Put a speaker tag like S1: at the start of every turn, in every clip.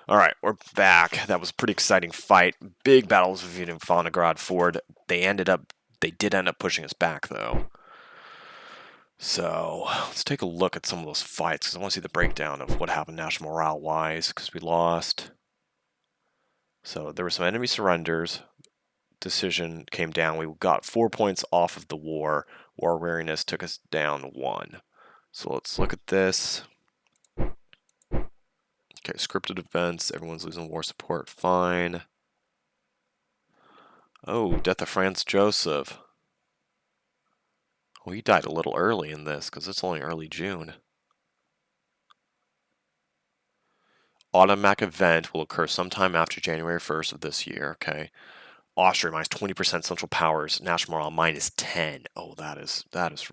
S1: Alright, we're back. That was a pretty exciting fight. Big battles with Vienna and Volgograd Ford. They did end up pushing us back, though. So, let's take a look at some of those fights, because I want to see the breakdown of what happened national morale-wise, because we lost. So, there were some enemy surrenders. Decision came down. We got 4 points off of the war. War weariness took us down 1. So, let's look at this. Okay, scripted events. Everyone's losing war support. Fine. Oh, death of Franz Joseph. Well, he died a little early in this, because it's only early June. Automatic event will occur sometime after January 1st of this year, okay? Austria minus 20% Central Powers. National morale minus 10. Oh, that is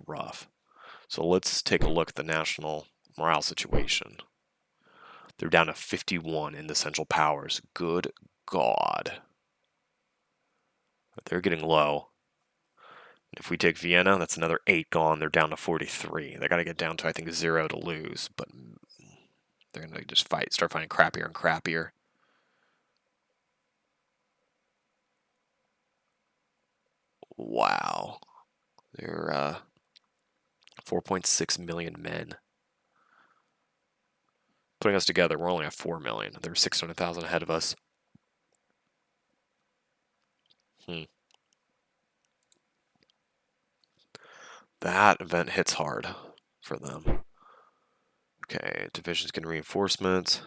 S1: rough. So let's take a look at the national morale situation. They're down to 51 in the Central Powers. Good God. They're getting low. If we take Vienna, that's another 8 gone. They're down to 43. They got to get down to, I think, 0 to lose. But they're going to just start fighting crappier and crappier. Wow. They're 4.6 million men. Putting us together, we're only at 4 million. They're 600,000 ahead of us. That event hits hard for them. Okay, divisions getting reinforcements.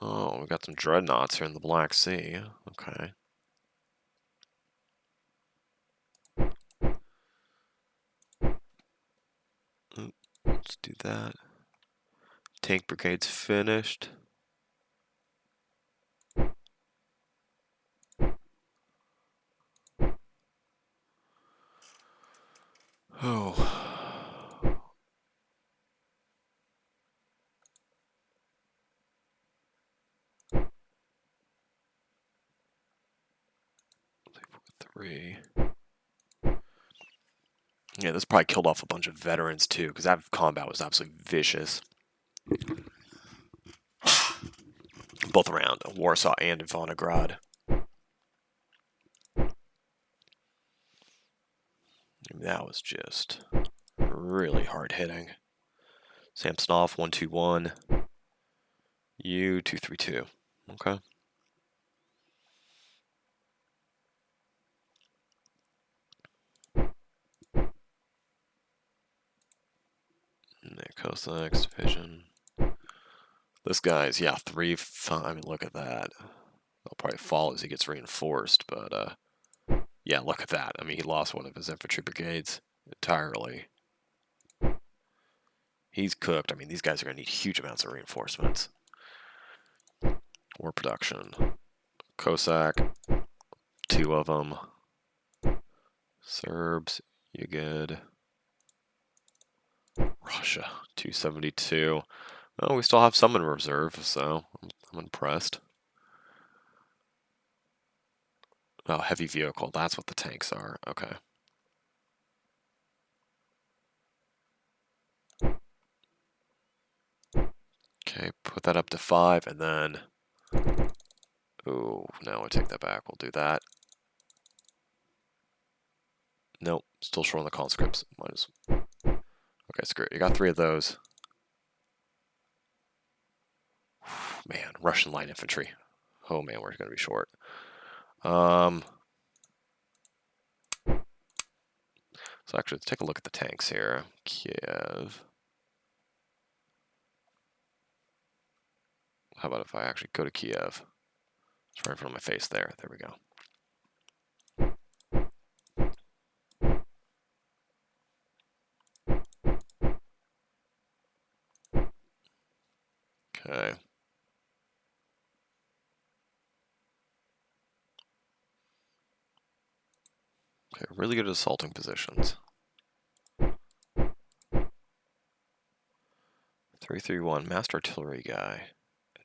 S1: Oh, we got some dreadnoughts here in the Black Sea. Okay. Let's do that. Tank brigade's finished. Oh. Three. Yeah, this probably killed off a bunch of veterans too, because that combat was absolutely vicious. Both around Warsaw and in Volgograd. That was just really hard hitting. Samsonov 121. U 232. Okay. Cossacks division. This guy's, yeah, 3-5. I mean, look at that. He'll probably fall as he gets reinforced, but yeah, look at that. I mean, he lost one of his infantry brigades entirely. He's cooked. I mean, these guys are going to need huge amounts of reinforcements. War production. Cossack, 2 of them. Serbs, you good. Russia, 272. Oh, we still have some in reserve, so I'm impressed. Oh, heavy vehicle. That's what the tanks are. Okay. Okay, put that up to 5, and then... Oh, no, I take that back. We'll do that. Nope, still short on the conscripts. Okay, screw it. You got 3 of those. Man, Russian light infantry. Oh man, we're going to be short. So actually, let's take a look at the tanks here. Kiev. How about if I actually go to Kiev? It's right in front of my face there. There we go. Okay. Okay, really good at assaulting positions. 331, Master Artillery guy.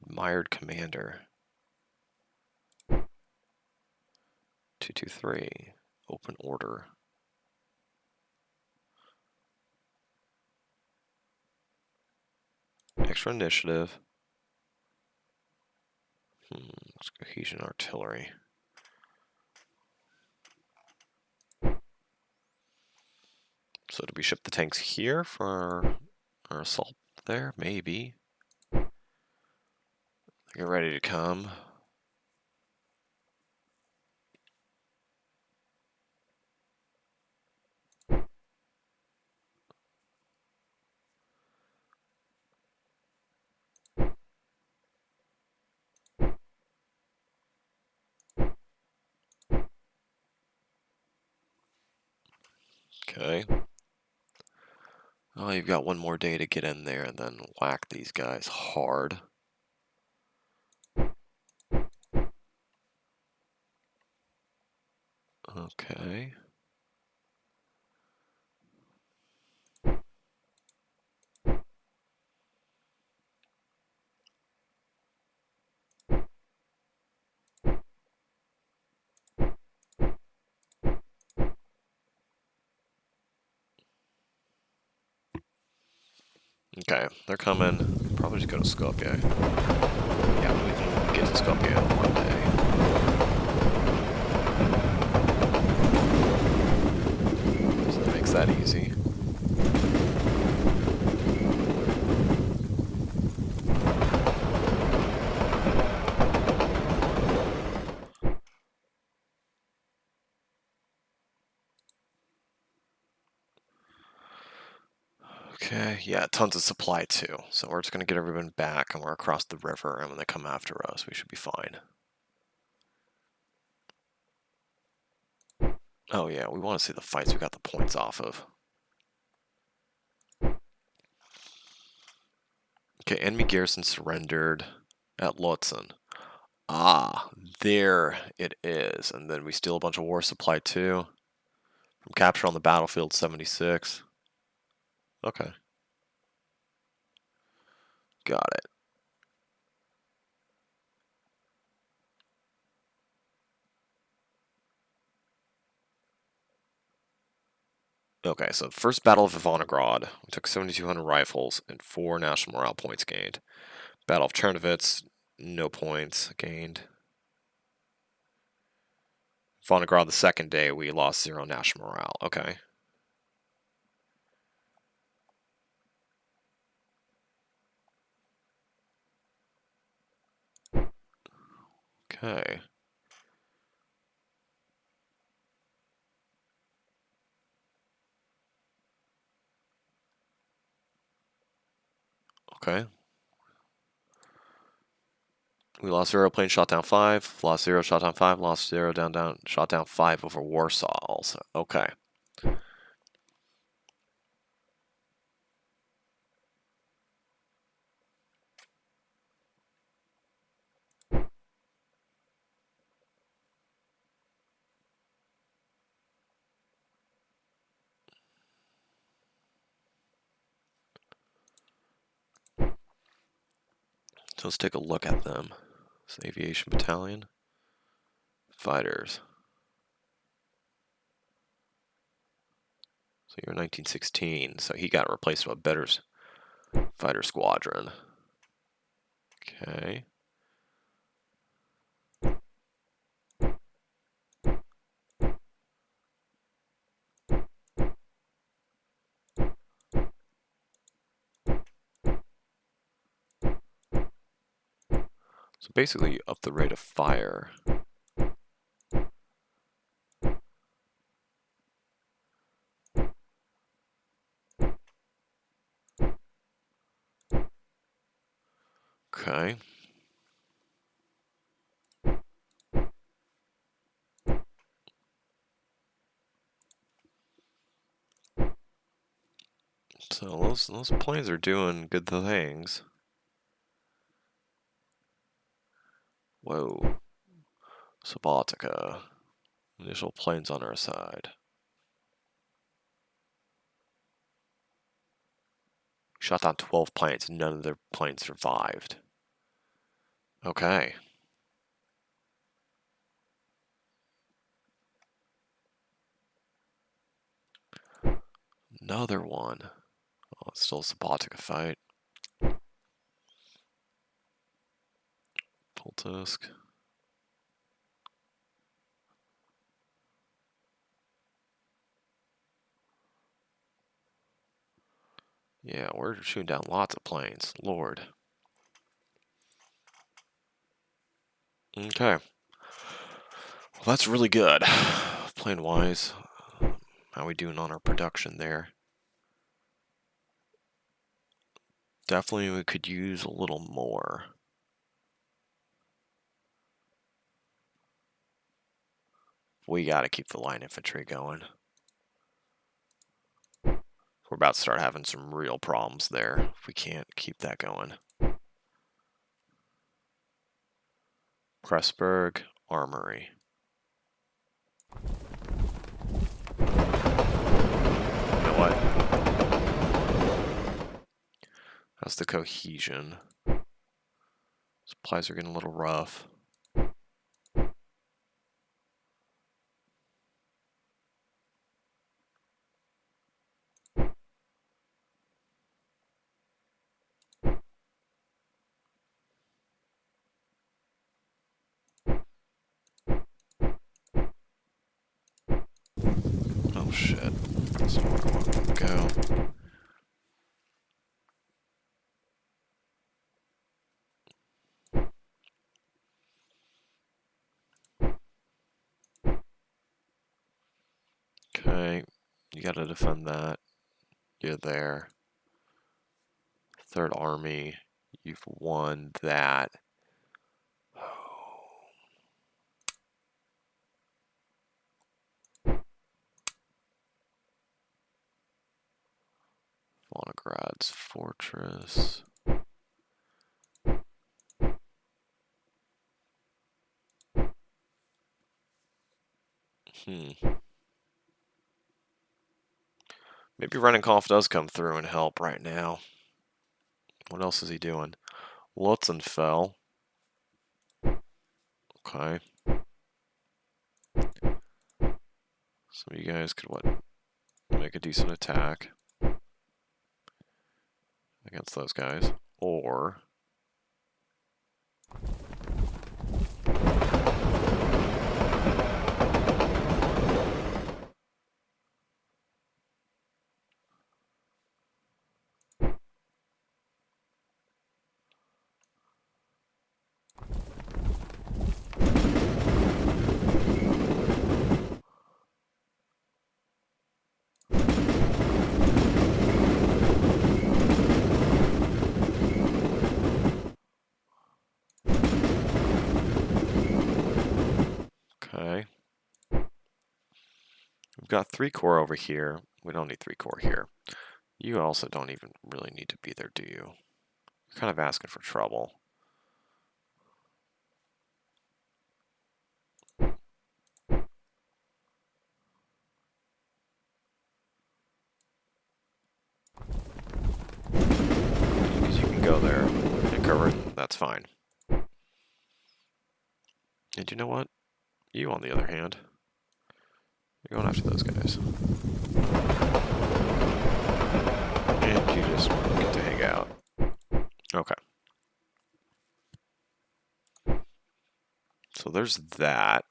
S1: Admired Commander. 223, Open Order. Extra initiative. It's cohesion artillery. So do we ship the tanks here for our assault there? Maybe. Get ready to come. Okay. Oh, you've got one more day to get in there and then whack these guys hard. Okay. Okay, they're coming. Probably just go to Skopje. Yeah, we can get to Skopje in one day. So that makes that easy. Okay, yeah, tons of supply too. So we're just gonna get everyone back and we're across the river, and when they come after us, we should be fine. Oh yeah, we want to see the fights we got the points off of. Okay, enemy garrison surrendered at Lutzen. Ah, there it is. And then we steal a bunch of war supply too. From capture on the battlefield 76. Okay. Got it. Okay, so first Battle of Ivangorod, we took 7,200 rifles and 4 national morale points gained. Battle of Chernovitz, no points gained. Ivangorod the second day, we lost 0 national morale. Okay. Okay. Okay. We lost 0 plane, shot down 5. Lost 0, shot down 5. Lost 0, down, shot down 5 over Warsaw also. Okay. So let's take a look at them. It's the Aviation Battalion. Fighters. So you're 1916, so he got replaced with a better fighter squadron. Okay. So basically you up the rate of fire. Okay. So those planes are doing good things. Whoa. Subotica. Initial planes on our side. Shot down 12 planes. None of their planes survived. Okay. Another one. Oh, it's still a Subotica fight. disc. Yeah, we're shooting down lots of planes. Lord. Okay. Well, that's really good. Plane-wise, how we doing on our production there? Definitely we could use a little more. We gotta keep the line infantry going. We're about to start having some real problems there if we can't keep that going. Pressburg Armory. You know what? How's the cohesion? Supplies are getting a little rough. Oh shit. That's not where I want them to go. Okay, you gotta defend that. You're there. Third Army, you've won that. Volgograd's fortress. Maybe Rennenkopf does come through and help right now. What else is he doing? Lutzen fell. Okay. Some of you guys could, what, make a decent attack against those guys. Or... Okay. We've got 3 corps over here. We don't need 3 corps here. You also don't even really need to be there, do you? You're kind of asking for trouble. Because you can go there and cover it, that's fine. And you know what? You, on the other hand, you're going after those guys. And you just get to hang out. Okay. So there's that.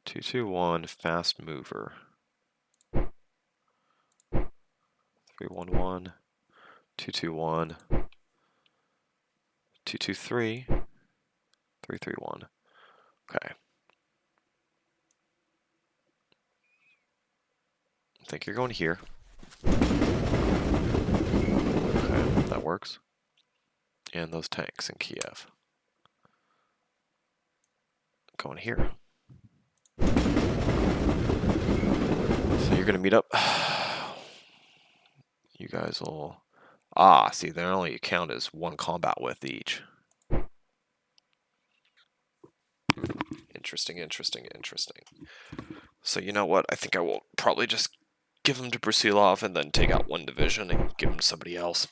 S1: 221 fast mover. 311. 221. 223. 331. Okay. I think you're going here. Okay, that works. And those tanks in Kiev. Going here. So you're gonna meet up. You guys will... Ah, see, they only count as 1 combat with each. Interesting, interesting, interesting. So you know what? I think I will probably just give them to Brusilov and then take out 1 division and give them to somebody else.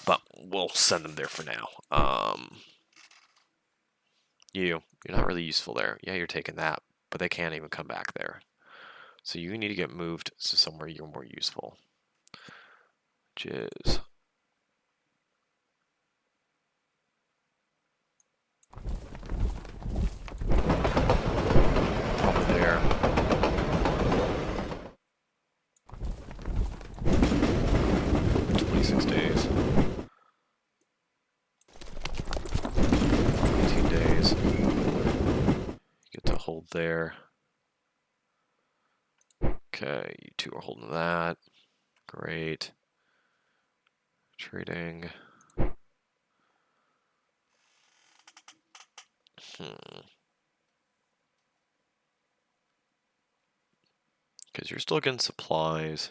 S1: But we'll send them there for now. You're not really useful there. Yeah, you're taking that, but they can't even come back there. So you need to get moved to somewhere you're more useful. Which is... hold there. Okay, you two are holding that. Great. Trading. Because you're still getting supplies.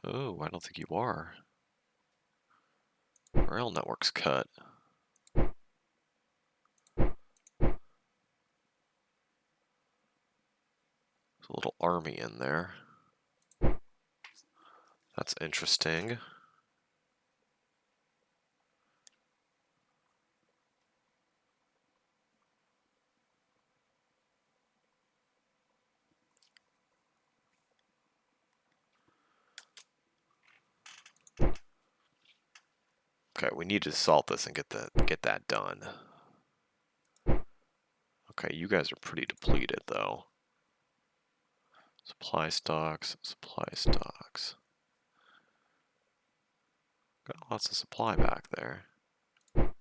S1: Oh, I don't think you are. Rail network's cut. There's a little army in there. That's interesting. Okay, we need to assault this and get that done. Okay, you guys are pretty depleted though. Supply stocks, supply stocks. Got lots of supply back there. You're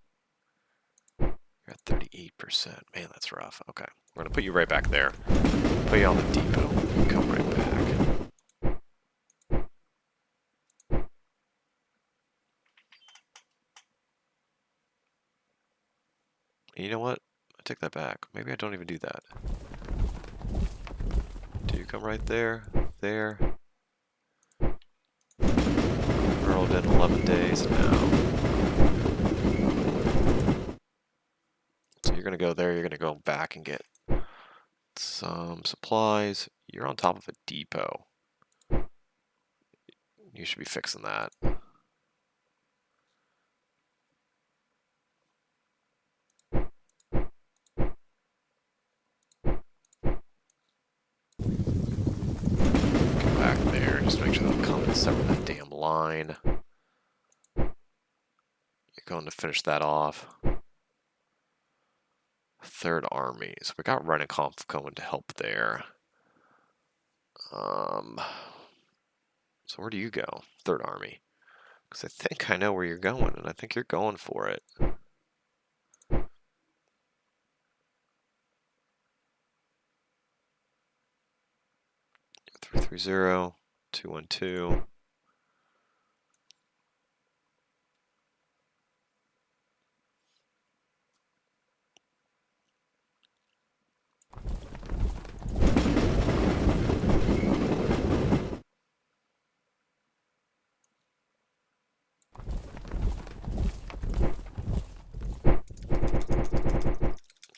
S1: at 38%. Man, that's rough. Okay, we're gonna put you right back there. Put you on the depot. Come right back. You know what? I take that back. Maybe I don't even do that. Do you come right there? There. Rolled in 11 days now. So you're gonna go there, you're gonna go back and get some supplies. You're on top of a depot. You should be fixing that. Go back there, just make sure they'll come and sever that damn line. You're going to finish that off. Third Army. So we got Rennenkampf going to help there. So where do you go? Third Army. Because I think I know where you're going, and I think you're going for it. 330, 212.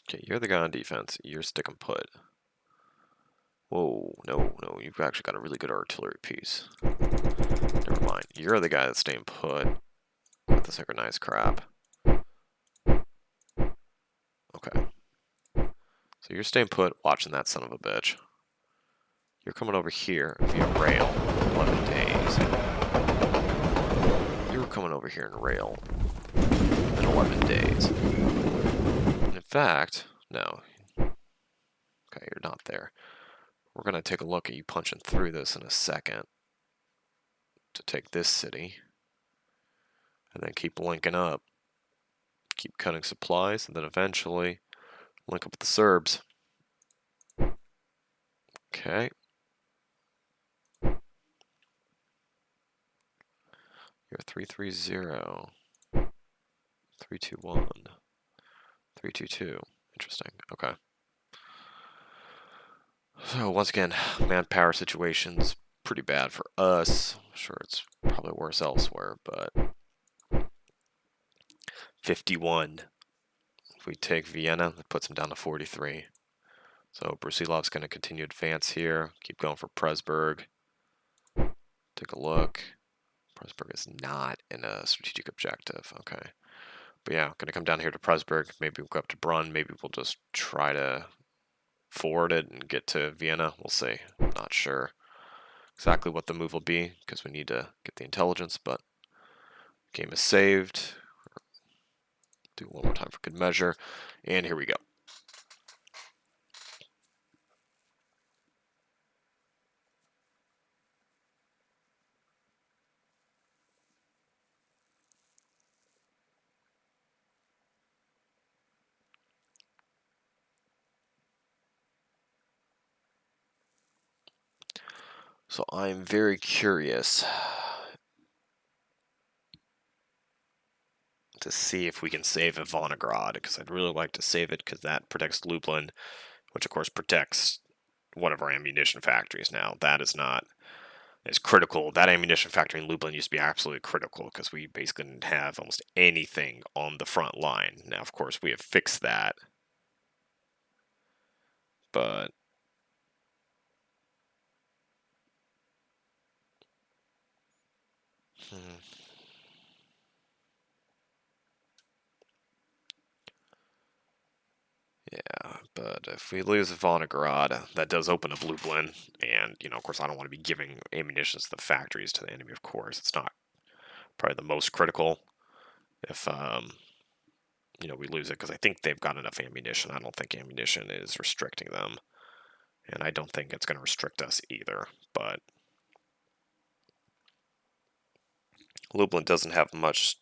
S1: Okay, you're the guy on defense. You're stick and put. Whoa, no, you've actually got a really good artillery piece. Never mind. You're the guy that's staying put with the synchronized crap. Okay. So you're staying put, watching that son of a bitch. You're coming over here via rail. 11 days. You were coming over here in rail in 11 days. And in fact, no. Okay, you're not there. We're going to take a look at you punching through this in a second to take this city. And then keep linking up. Keep cutting supplies, and then eventually link up with the Serbs. Okay. You're 330, 321, 322. Interesting. Okay. So once again, manpower situation's pretty bad for us. I'm sure it's probably worse elsewhere, but 51. If we take Vienna, that puts him down to 43. So Brusilov's going to continue to advance here. Keep going for Pressburg. Take a look. Pressburg is not in a strategic objective. Okay. But yeah, going to come down here to Pressburg. Maybe we'll go up to Brunn. Maybe we'll just try to forward it and get to Vienna. We'll see. Not sure exactly what the move will be because we need to get the intelligence, but game is saved. Do it one more time for good measure. And here we go. So I'm very curious to see if we can save Ivanagrad, because I'd really like to save it because that protects Lublin, which of course protects one of our ammunition factories. Now that is not as critical. That ammunition factory in Lublin used to be absolutely critical because we basically didn't have almost anything on the front line. Now, of course, we have fixed that, but hmm, yeah. But if we lose Ivanagrad, that does open up Lublin, and of course, I don't want to be giving ammunition to the factories to the enemy. Of course, it's not probably the most critical. If we lose it, because I think they've got enough ammunition. I don't think ammunition is restricting them, and I don't think it's going to restrict us either. But Lublin doesn't have much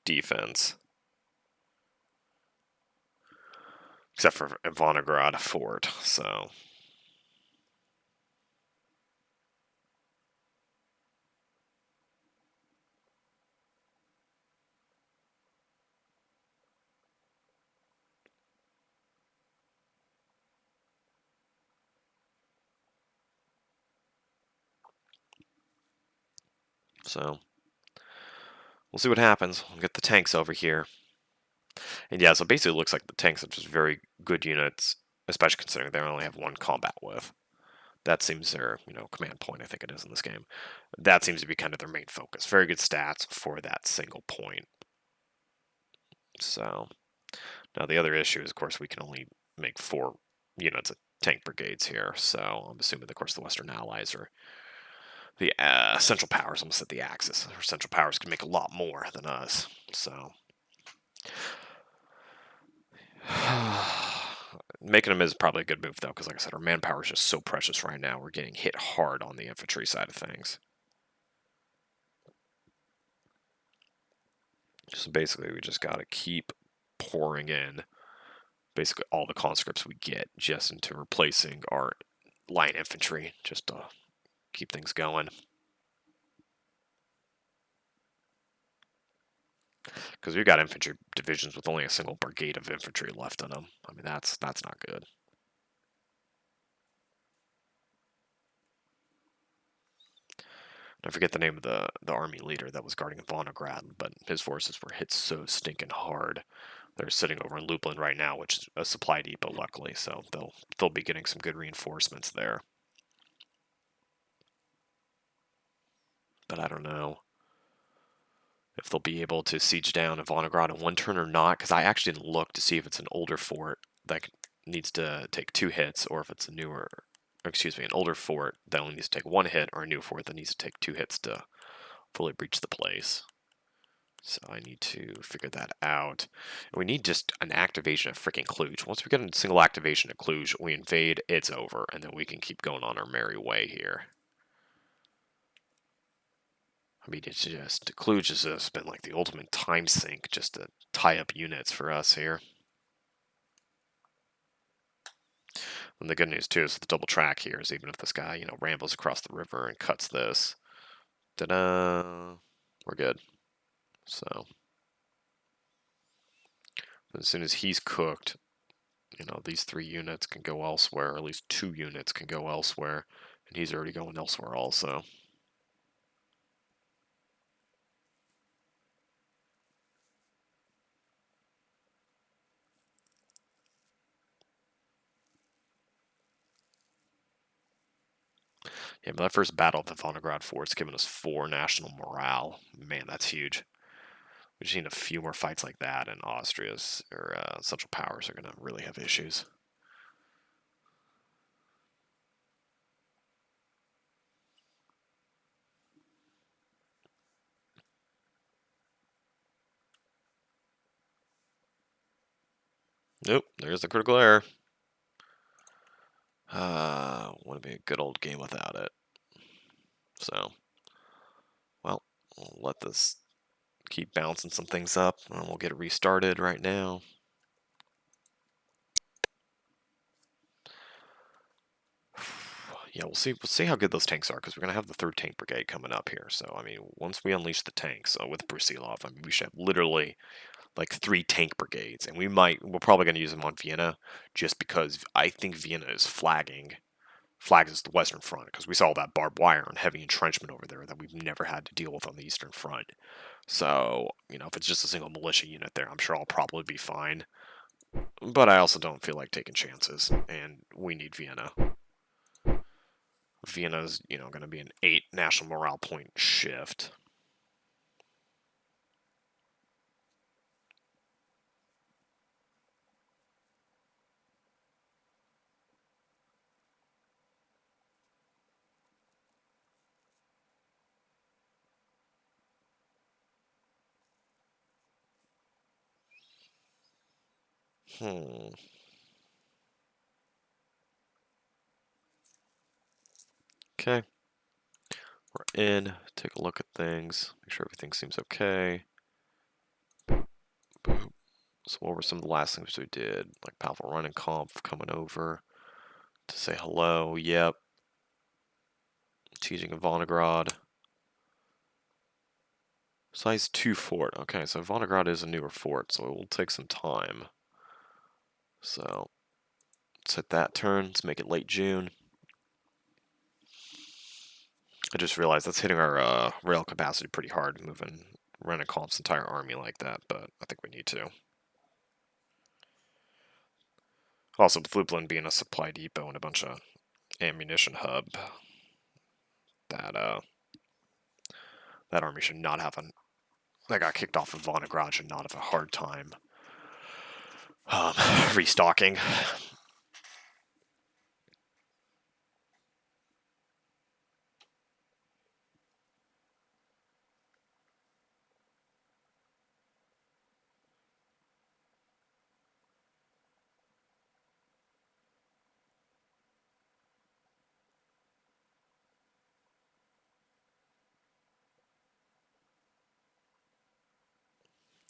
S1: defense, except for Ivanagrad Fort. So we'll see what happens. We'll get the tanks over here, and yeah. So basically, it looks like the tanks are just very good units, especially considering they only have one combat with. That seems their command point. I think it is in this game. That seems to be kind of their main focus. Very good stats for that single point. So now the other issue is, of course, we can only make 4 units of tank brigades here. So I'm assuming, of course, the Western Allies or the Central Powers, almost at the Axis. Our Central Powers can make a lot more than us. So making them is probably a good move, though, because, like I said, our manpower is just so precious right now. We're getting hit hard on the infantry side of things. So basically, we just got to keep pouring in basically all the conscripts we get just into replacing our line infantry, just to keep things going. Because we've got infantry divisions with only a single brigade of infantry left in them. I mean, that's not good. I forget the name of the army leader that was guarding Volnograd, but his forces were hit so stinking hard. They're sitting over in Lublin right now, which is a supply depot, luckily, so they'll be getting some good reinforcements there. But I don't know if they'll be able to siege down Volnograd in one turn or not, because I actually didn't look to see if it's an older fort that needs to take 2 hits, or if it's a newer, an older fort that only needs to take 1 hit, or a new fort that needs to take 2 hits to fully breach the place. So I need to figure that out. And we need just an activation of freaking Cluj. Once we get a single activation of Cluj, we invade, it's over, and then we can keep going on our merry way here. I mean, it's just, Cluj has just been like the ultimate time sink just to tie up units for us here. And the good news, too, is the double track here is even if this guy, rambles across the river and cuts this, ta-da, we're good. So as soon as he's cooked, these 3 units can go elsewhere, or at least 2 units can go elsewhere, and he's already going elsewhere also. Yeah, but that first battle of the Volnograd Fort's given us 4 national morale. Man, that's huge. We just need a few more fights like that, and Austria's or Central Powers are going to really have issues. Nope, there's the critical error. Wouldn't be a good old game without it. So, well, we'll let this keep bouncing some things up, and we'll get it restarted right now. Yeah, we'll see how good those tanks are because we're gonna have the third tank brigade coming up here. So I mean, once we unleash the tanks with Brusilov, I mean, we should have literally like 3 tank brigades, and we're probably gonna use them on Vienna just because I think Vienna is flags the Western Front because we saw all that barbed wire and heavy entrenchment over there that we've never had to deal with on the Eastern Front. So if it's just a single militia unit there, I'm sure I'll probably be fine. But I also don't feel like taking chances, and we need Vienna. Vienna's, going to be an 8 national morale point shift. Hmm. Okay. We're in. Take a look at things. Make sure everything seems okay. Boop. So what were some of the last things we did? Like Pavel Runenkampf coming over to say hello. Yep. Teaching in Volgograd. Size 2 fort. Okay, so Volgograd is a newer fort, so it will take some time. So let's hit that turn. Let's make it late June. I just realized that's hitting our rail capacity pretty hard, moving Rennekomp's entire army like that, but I think we need to. Also, with Lublin being a supply depot and a bunch of ammunition hub, that that army should not have that got kicked off of Volgograd should not have a hard time um, restocking.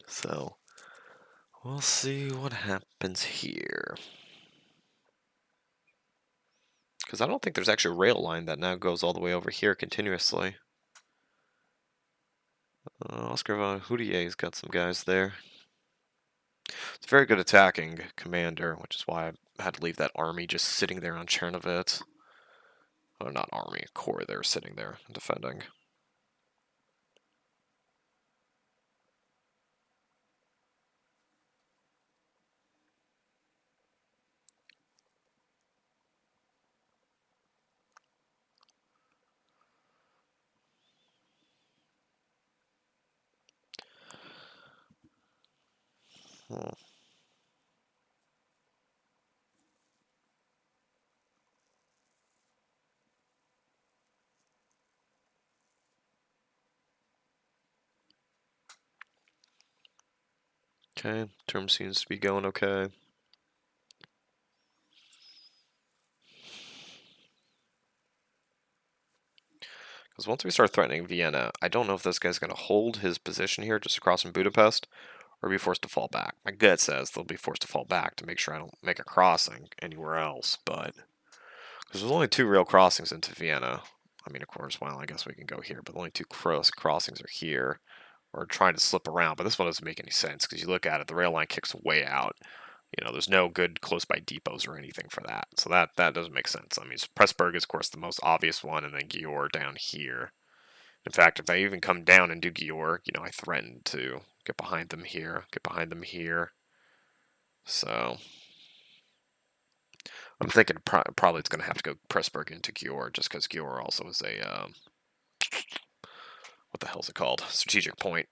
S1: So we'll see what happens here. Because I don't think there's actually a rail line that now goes all the way over here continuously. Oscar von Houdier's got some guys there. It's a very good attacking commander, which is why I had to leave that army just sitting there on Chernovitz. Or not army, corps there sitting there defending. Hmm. Okay, term seems to be going okay. Because once we start threatening Vienna, I don't know if this guy's going to hold his position here just across from Budapest or be forced to fall back. My gut says they'll be forced to fall back to make sure I don't make a crossing anywhere else, but because there's only 2 real crossings into Vienna. I mean, of course, well, I guess we can go here, but the only 2 crossings are here. Or trying to slip around, but this one doesn't make any sense because you look at it, the rail line kicks way out. There's no good close by depots or anything for that, so that doesn't make sense. I mean, Pressburg is of course the most obvious one, and then Győr down here. In fact, if I even come down and do Győr, I threaten to get behind them here, get behind them here. So I'm thinking probably it's going to have to go Pressburg into Győr just because Győr also is a what the hell is it called? Strategic point.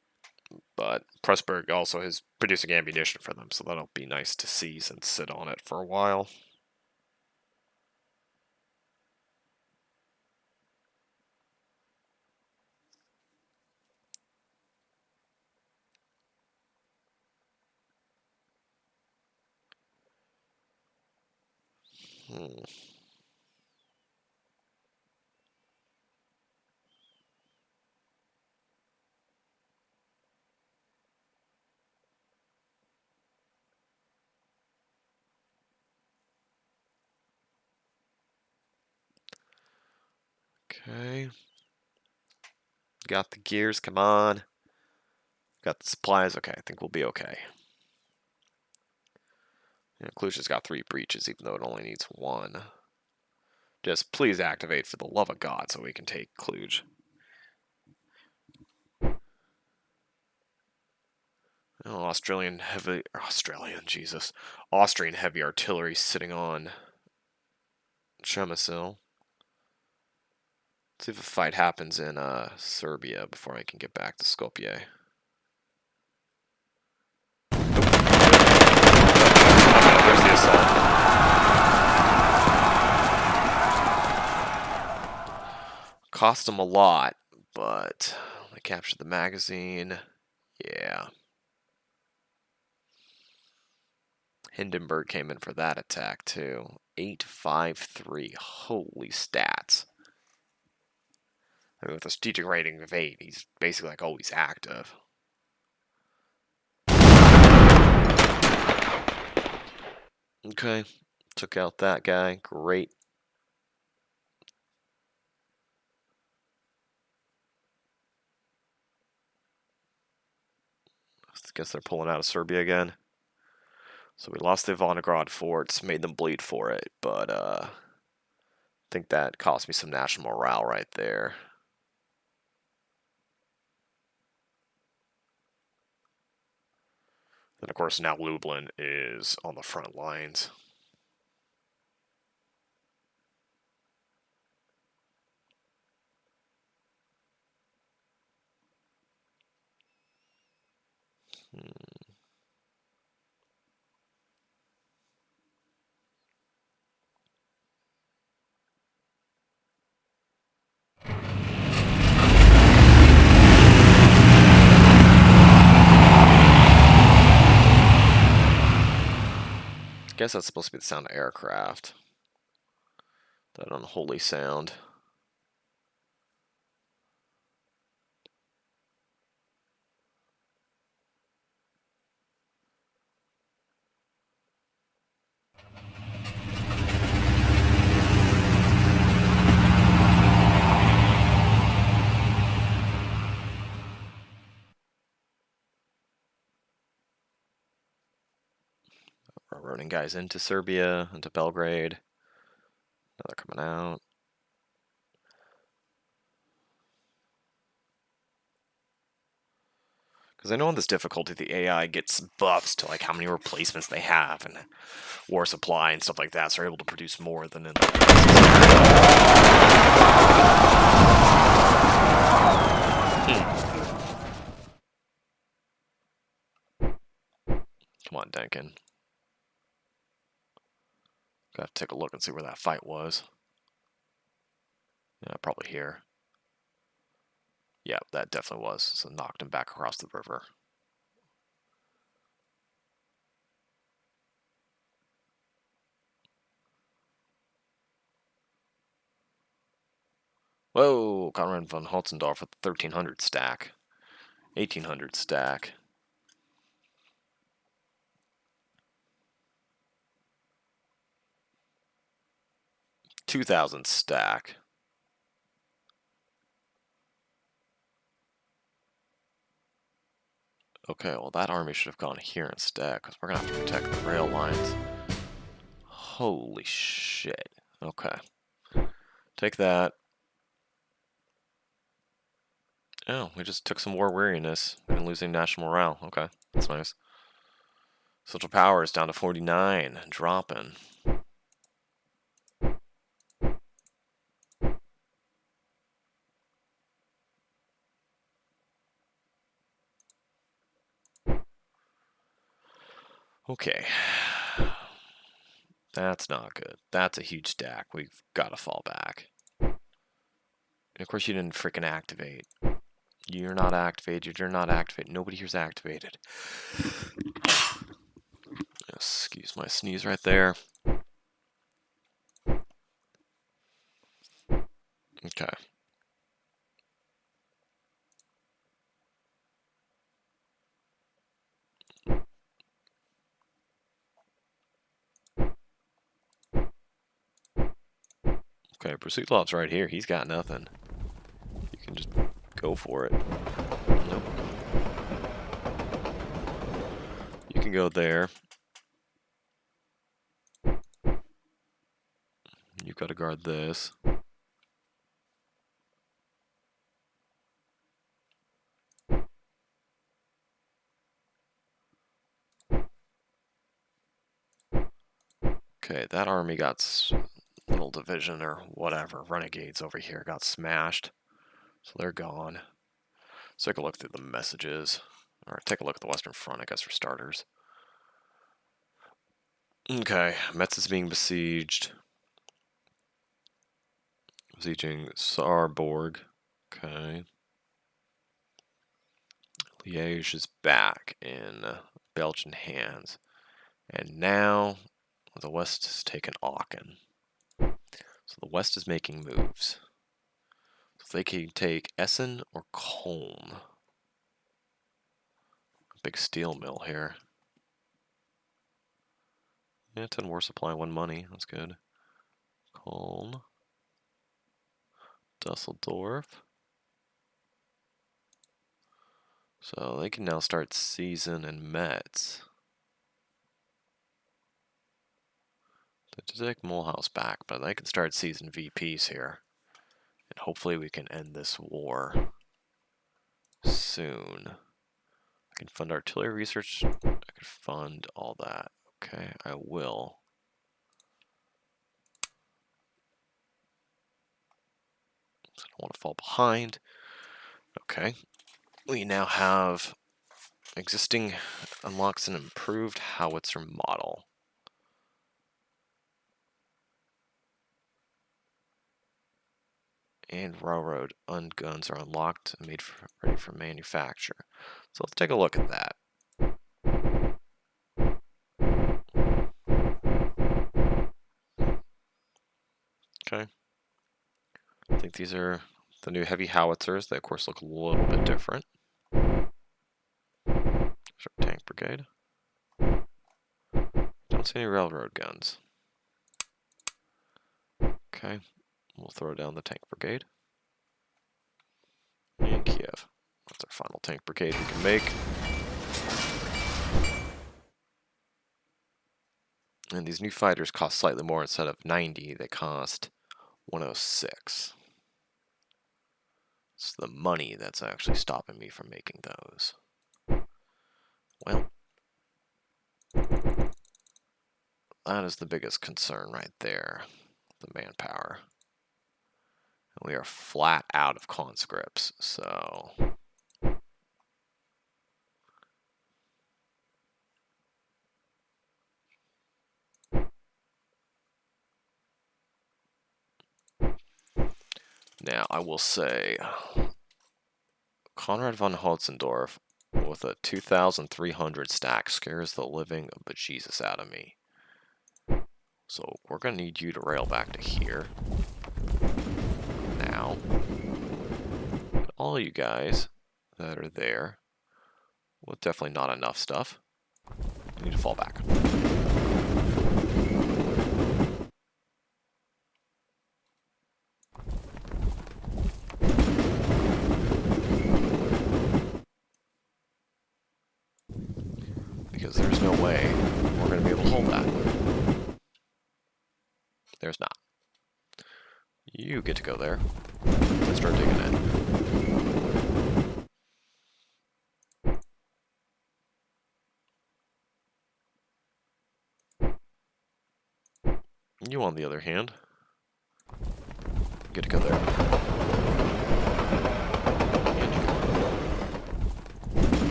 S1: But Pressburg also is producing ammunition for them, so that'll be nice to seize and sit on it for a while. Hmm. Okay. Got the gears, come on. Got the supplies, okay, I think we'll be okay. Yeah, Cluj's got 3 breaches, even though it only needs 1. Just please activate for the love of God so we can take Cluj. Oh, Austrian heavy artillery sitting on Przemysl. Let's see if a fight happens in Serbia before I can get back to Skopje. There's the assault. Cost them a lot, but they captured the magazine. Yeah. Hindenburg came in for that attack too. 853. Holy stats. I mean, with a strategic rating of 8, he's basically like always active. Okay. Took out that guy. Great. I guess they're pulling out of Serbia again. So we lost the Ivanagrad forts, made them bleed for it, but I think that cost me some national morale right there. Then, of course, now Lublin is on the front lines. I guess that's supposed to be the sound of aircraft. That unholy sound. We're running guys into Serbia, into Belgrade. Now they're coming out. Because I know in this difficulty, the AI gets buffs to like how many replacements they have and war supply and stuff like that, so they're able to produce more than in the... Come on, Denkin. Gotta take a look and see where that fight was. Yeah, probably here. Yeah, that definitely was. So knocked him back across the river. Whoa, Conrad von Holzendorf with 1300 stack. 1800 stack. 2000 stack. Okay, well that army should have gone here instead, because we're going to have to protect the rail lines. Holy shit. Okay. Take that. Oh, we just took some war weariness and losing national morale. Okay, that's nice. Social power is down to 49, dropping. Okay. That's not good. That's a huge stack. We've got to fall back. And of course, you didn't freaking activate. You're not activated. You're not activated. Nobody here's activated. Excuse my sneeze right there. Okay. Okay, Brusilov's right here. He's got nothing. Go for it. Nope. You can go there. You've got to guard this. Okay, that army got little division or whatever, renegades over here got smashed. So they're gone. Let's take a look through the messages. Or take a look at the Western Front, I guess, for starters. Okay, Metz is being besieged. Besieging Saarborg. Okay. Liège is back in Belgian hands. And now the West has taken Aachen. So the West is making moves. So they can take Essen or Kolm. Big steel mill here. Yeah, 10 war supply, 1 money. That's good. Kolm. Dusseldorf. So they can now start season in Metz. They take Mulhouse back, but they can start season VPs here. And hopefully we can end this war soon. I can fund artillery research. I can fund all that. Okay, I will. So I don't want to fall behind. Okay. We now have existing unlocks an improved howitzer model. And railroad guns are unlocked and ready for manufacture. So let's take a look at that. Okay. I think these are the new heavy howitzers. They, of course, look a little bit different. There's our tank brigade. Don't see any railroad guns. Okay. We'll throw down the tank brigade. And Kiev. That's our final tank brigade we can make. And these new fighters cost slightly more. Instead of 90, they cost 106. It's the money that's actually stopping me from making those. Well, that is the biggest concern right there. The manpower. And we are flat out of conscripts, so... Now, I will say, Konrad von Hotzendorf with a 2,300 stack scares the living bejesus out of me. So we're going to need you to rail back to here. Now. And all you guys that are there, well, definitely not enough stuff. You need to fall back. Because there's no way we're going to be able to hold that. There's not. You get to go there and start digging in. You, on the other hand, get to go there. And you go.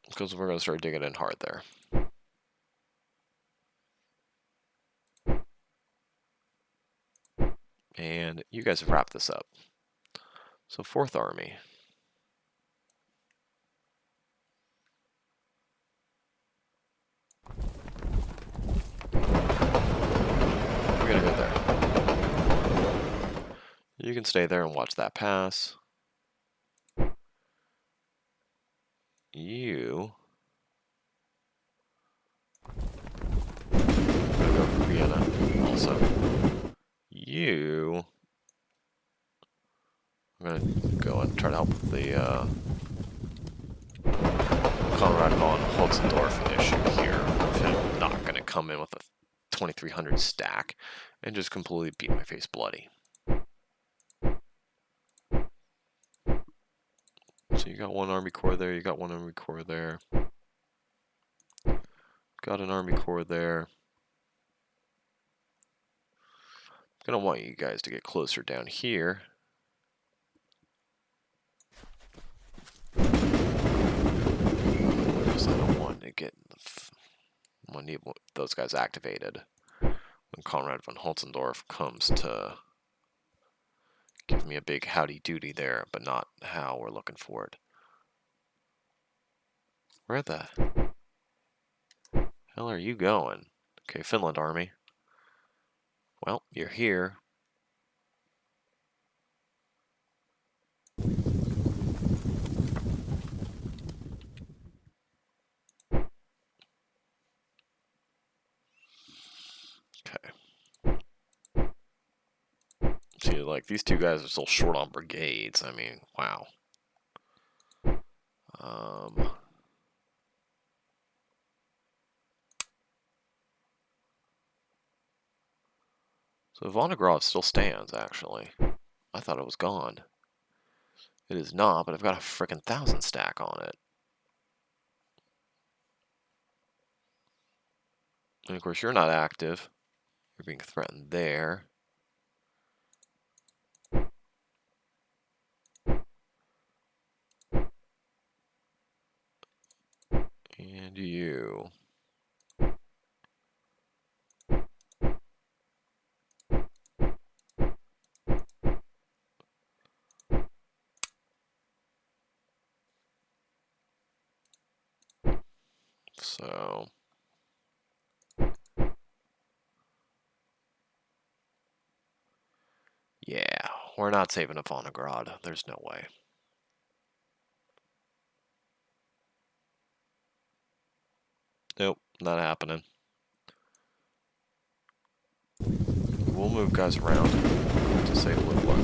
S1: Because we're going to start digging in hard there. And you guys have wrapped this up. So 4th Army. We're gonna go there. You can stay there and watch that pass. You... I'm gonna go for Vienna also. You gonna go and try to help with the Conrad von Hotzendorf issue here. Of him not gonna come in with a 2300 stack and just completely beat my face bloody. So you got one army corps there, you got one army corps there. Got an army corps there. I'm gonna want you guys to get closer down here. Because I don't want to get those guys activated when Conrad von Holzendorf comes to give me a big howdy doody there, but not how we're looking for it. Where the hell are you going? Okay, Finland army. Well, you're here. Okay. See, like, these two guys are still short on brigades. I mean, wow. So Vonnegrov still stands, actually. I thought it was gone. It is not, but I've got a frickin' 1,000 stack on it. And of course, you're not active. You're being threatened there. And you. So... yeah, we're not saving a Vonnegrad. There's no way. Nope, not happening. We'll move guys around to save a little one.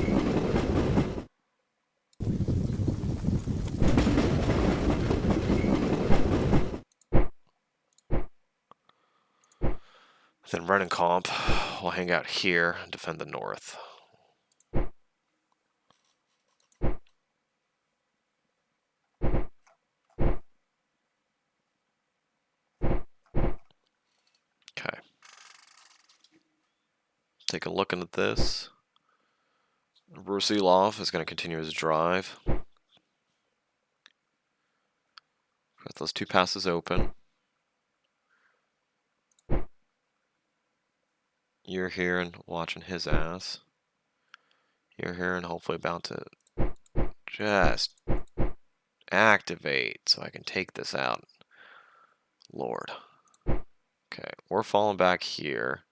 S1: Then Rennenkamp will hang out here and defend the north. Okay. Take a look at this. Brusilov is going to continue his drive. Got those two passes open. You're here and watching his ass. You're here and hopefully about to just activate so I can take this out. Lord. Okay, we're falling back here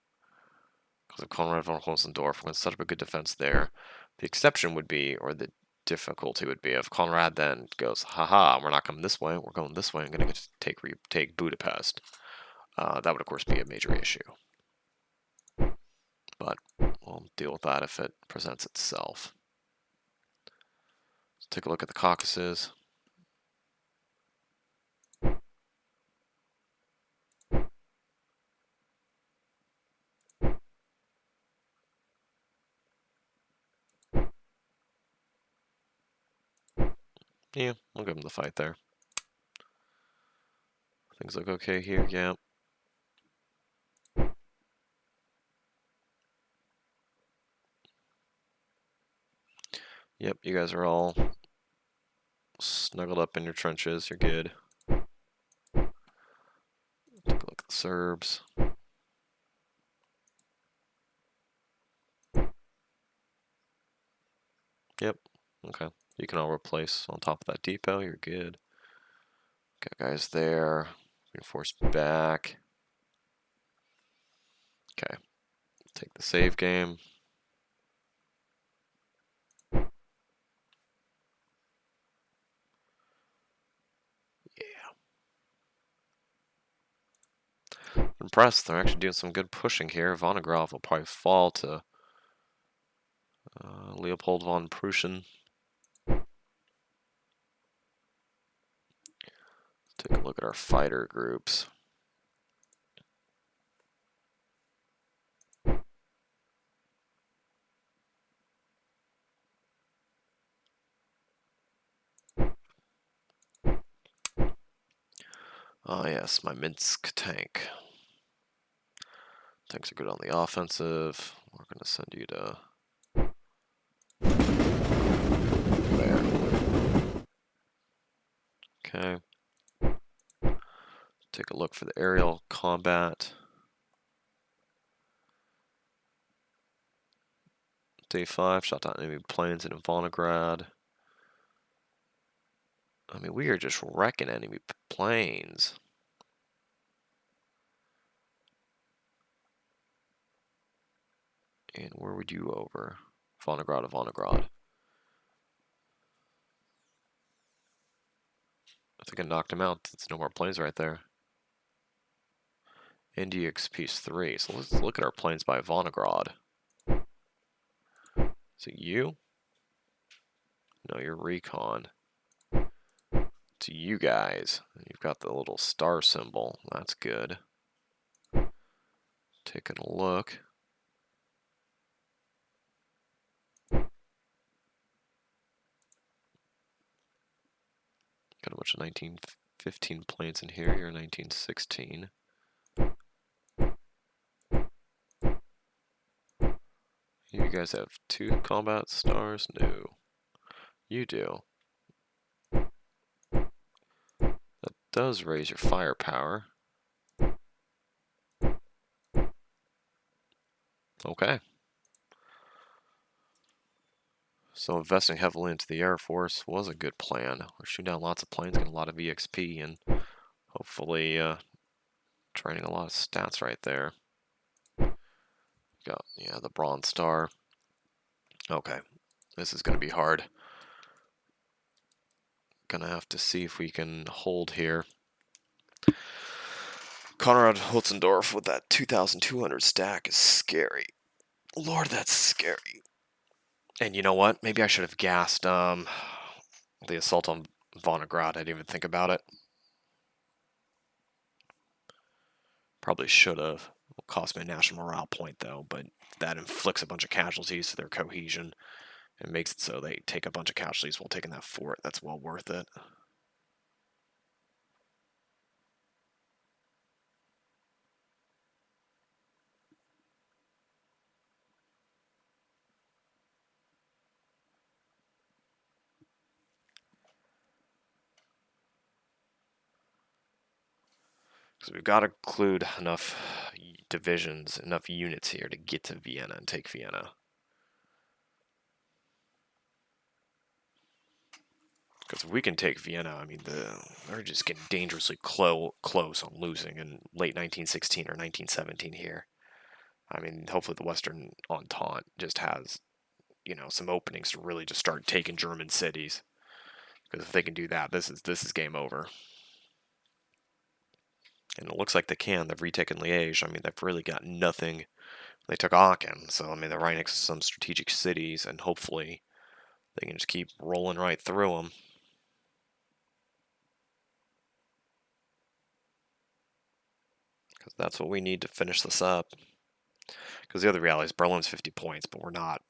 S1: because of Conrad von Hotzendorf. We're going to set up a good defense there. The exception would be, or the difficulty would be, if Conrad then goes, haha, we're not coming this way, we're going this way, I'm going to take Budapest. That would, of course, be a major issue. But we'll deal with that if it presents itself. Let's take a look at the Caucasus. Yeah, we'll give him the fight there. Things look okay here, yeah. Yep, you guys are all snuggled up in your trenches, you're good. Take a look at the Serbs. Yep, okay. You can all replace on top of that depot, you're good. Got guys there, reinforced back. Okay, take the save game. Impressed. They're actually doing some good pushing here. Vonnegrov will probably fall to Leopold von Prussian. Take a look at our fighter groups. Ah, yes, my Minsk tank. Tanks are good on the offensive. We're going to send you to there. Okay. Take a look for the aerial combat. Day 5, shot down enemy planes in Volgograd. I mean, we are just wrecking enemy planes. And where would you over? Volgograd to Volgograd. I think I knocked him out. There's no more planes right there. NDX Piece 3. So let's look at our planes by Volgograd. Is it you? No, you're recon. To you guys. You've got the little star symbol. That's good. Taking a look. Got a bunch of 1915 planes in here. You're 1916. You guys have 2 combat stars? No. You do. That does raise your firepower. Okay. So investing heavily into the Air Force was a good plan. We're shooting down lots of planes, getting a lot of EXP, and hopefully training a lot of stats right there. Got, yeah, the Bronze Star. Okay. This is going to be hard. Gonna have to see if we can hold here. Konrad Hotzendorf with that 2,200 stack is scary. Lord, that's scary. And you know what? Maybe I should have gassed the assault on Volgograd. I didn't even think about it. Probably should have. Will cost me a national morale point though, but that inflicts a bunch of casualties to their cohesion and makes it so they take a bunch of casualties while taking that fort. That's well worth it. So we've got to include enough divisions, enough units here to get to Vienna and take Vienna. Because if we can take Vienna, I mean, they're just getting dangerously close on losing in late 1916 or 1917 here. I mean, hopefully the Western Entente just has, you know, some openings to really just start taking German cities. Because if they can do that, this is game over. And it looks like they can. They've retaken Liège. I mean, they've really got nothing. They took Aachen, so I mean, they're right next to some strategic cities, and hopefully they can just keep rolling right through them. Because that's what we need to finish this up. Because the other reality is Berlin's 50 points, but we're not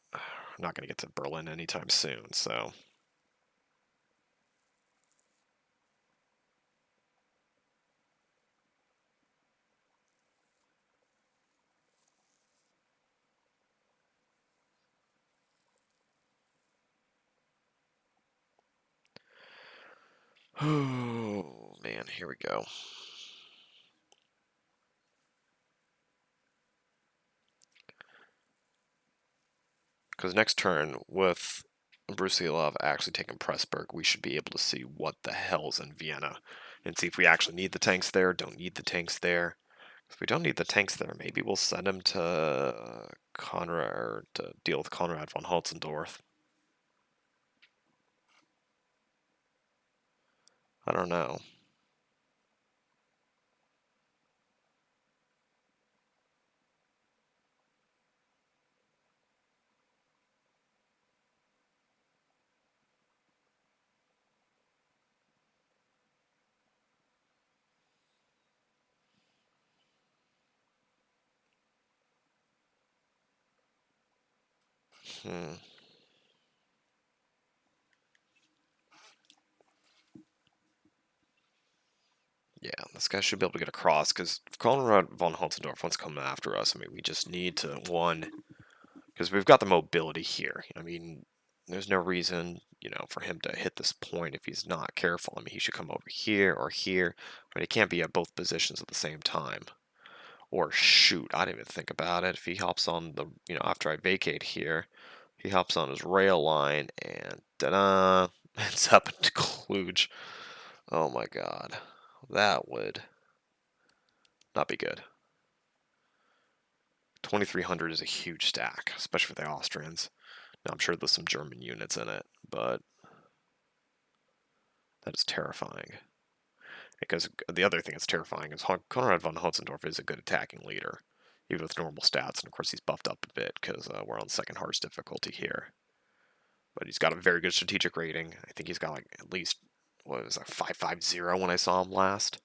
S1: going to get to Berlin anytime soon, so. Oh, man, here we go. Because next turn, with Brusilov actually taking Pressburg, we should be able to see what the hell's in Vienna and see if we actually need the tanks there, don't need the tanks there. If we don't need the tanks there, maybe we'll send him to Conrad, or to deal with Konrad von Holzendorf. I don't know. Hmm. Yeah, this guy should be able to get across, because if Konrad von Hotzendorf wants to come after us, I mean, we just need to, one, because we've got the mobility here. I mean, there's no reason, for him to hit this point if he's not careful. I mean, he should come over here or here, but he can't be at both positions at the same time. Or shoot, I didn't even think about it. If he hops on the, after I vacate here, he hops on his rail line and ta-da, ends up in Cluj. Oh my god, that would not be good. 2,300 is a huge stack, especially for the Austrians. Now, I'm sure there's some German units in it, but that is terrifying. Because the other thing that's terrifying is Konrad von Hotzendorf is a good attacking leader, even with normal stats. And of course, he's buffed up a bit because we're on second hardest difficulty here. But he's got a very good strategic rating. I think he's got like at least, what was it, 550 when I saw him last.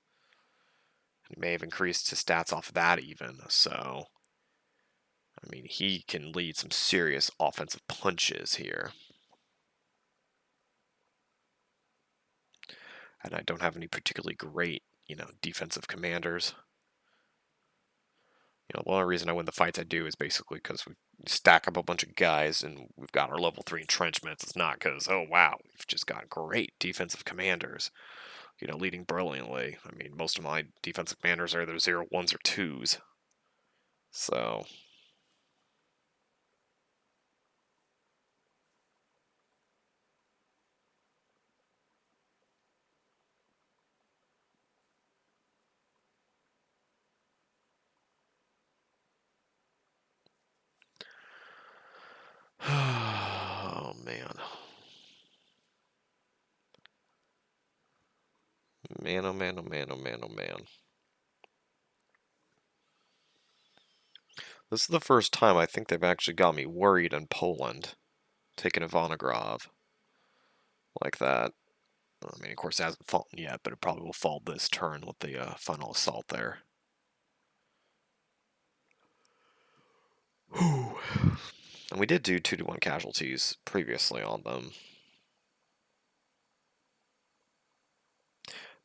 S1: He may have increased his stats off of that even. So, I mean, he can lead some serious offensive punches here. And I don't have any particularly great, defensive commanders. The only reason I win the fights I do is basically because we stack up a bunch of guys and we've got our level 3 entrenchments. It's not because, oh wow, we've just got great defensive commanders, leading brilliantly. I mean, most of my defensive commanders are either 0, 1s, or 2s. So, oh man. Man, oh man, oh man, oh man, oh man. This is the first time I think they've actually got me worried in Poland, taking Ivanograd like that. I mean, of course, it hasn't fallen yet, but it probably will fall this turn with the final assault there. Whew. And we did do 2-1 casualties previously on them.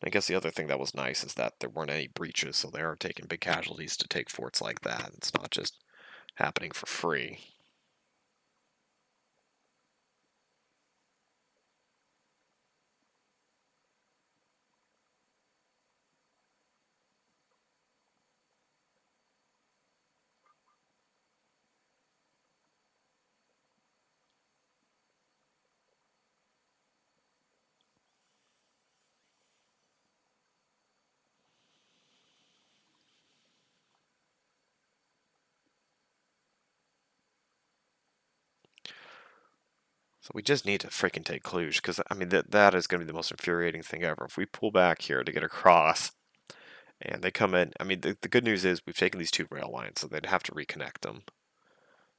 S1: I guess the other thing that was nice is that there weren't any breaches, so they are taking big casualties to take forts like that. It's not just happening for free. So we just need to freaking take Cluj, because, I mean, that is going to be the most infuriating thing ever. If we pull back here to get across, and they come in, I mean, the good news is we've taken these 2 rail lines, so they'd have to reconnect them,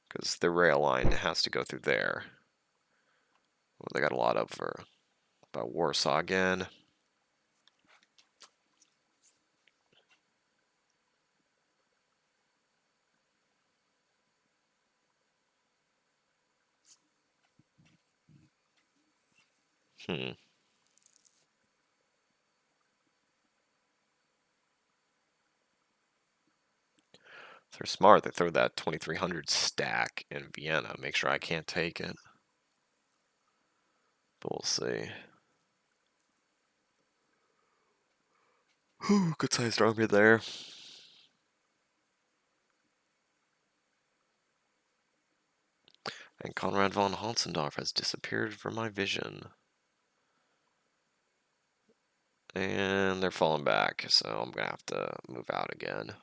S1: because the rail line has to go through there. Well, they got a lot of about Warsaw again. Hmm. They're smart. They throw that 2,300 stack in Vienna. Make sure I can't take it. But we'll see. Good sized army there. And Konrad von Hotzendorf has disappeared from my vision. And they're falling back, so I'm going to have to move out again.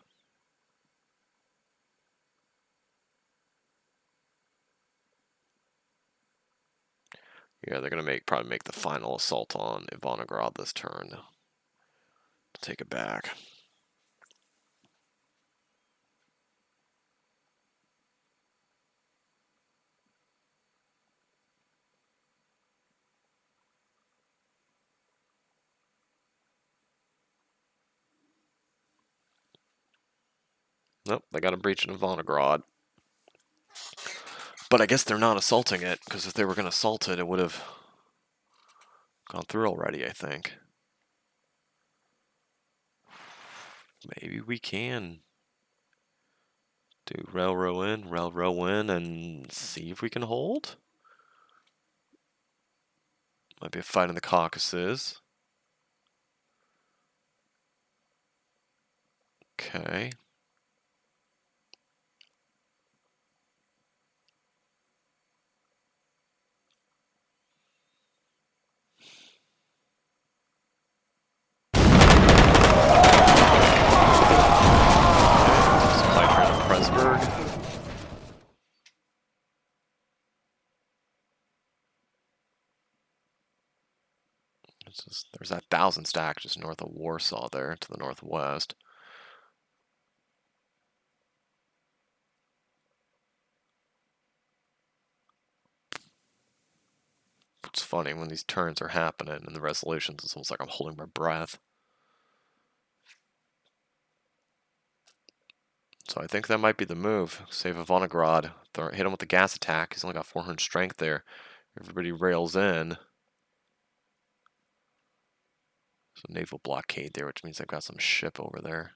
S1: Yeah, they're going to probably make the final assault on Ivanograd this turn to take it back. Nope, they got a breach in Ivanograd. But I guess they're not assaulting it, because if they were going to assault it, it would have gone through already, I think. Maybe we can do railrow in, and see if we can hold. Might be a fight in the Caucasus. Okay. Supply train to Pressburg. There's that 1,000 stack just north of Warsaw there to the northwest. It's funny when these turns are happening and the resolutions, it's almost like I'm holding my breath. So I think that might be the move. Save Ivanograd. Hit him with the gas attack. He's only got 400 strength there. Everybody rails in. So naval blockade there, which means they've got some ship over there.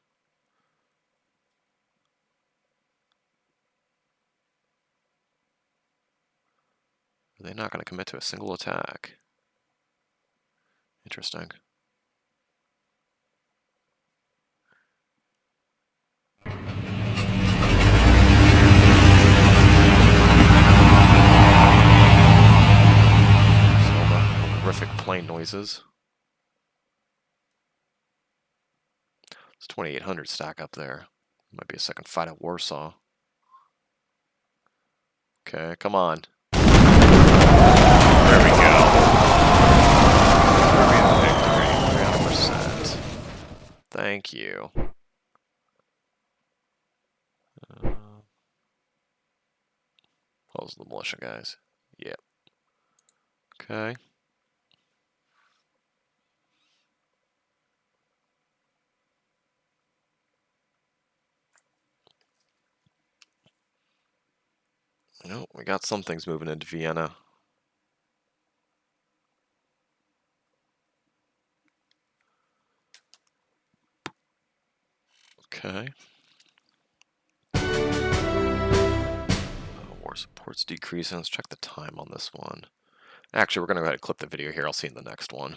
S1: Are they not going to commit to a single attack? Interesting. Horrific plane noises. It's 2,800 stack up there. Might be a second fight at Warsaw. Okay, come on. There we go. Victory, 300%. Thank you. Those are the militia guys. Yep. Okay. No, we got some things moving into Vienna. Okay. War support's decreasing. Let's check the time on this one. Actually, we're going to go ahead and clip the video here. I'll see you in the next one.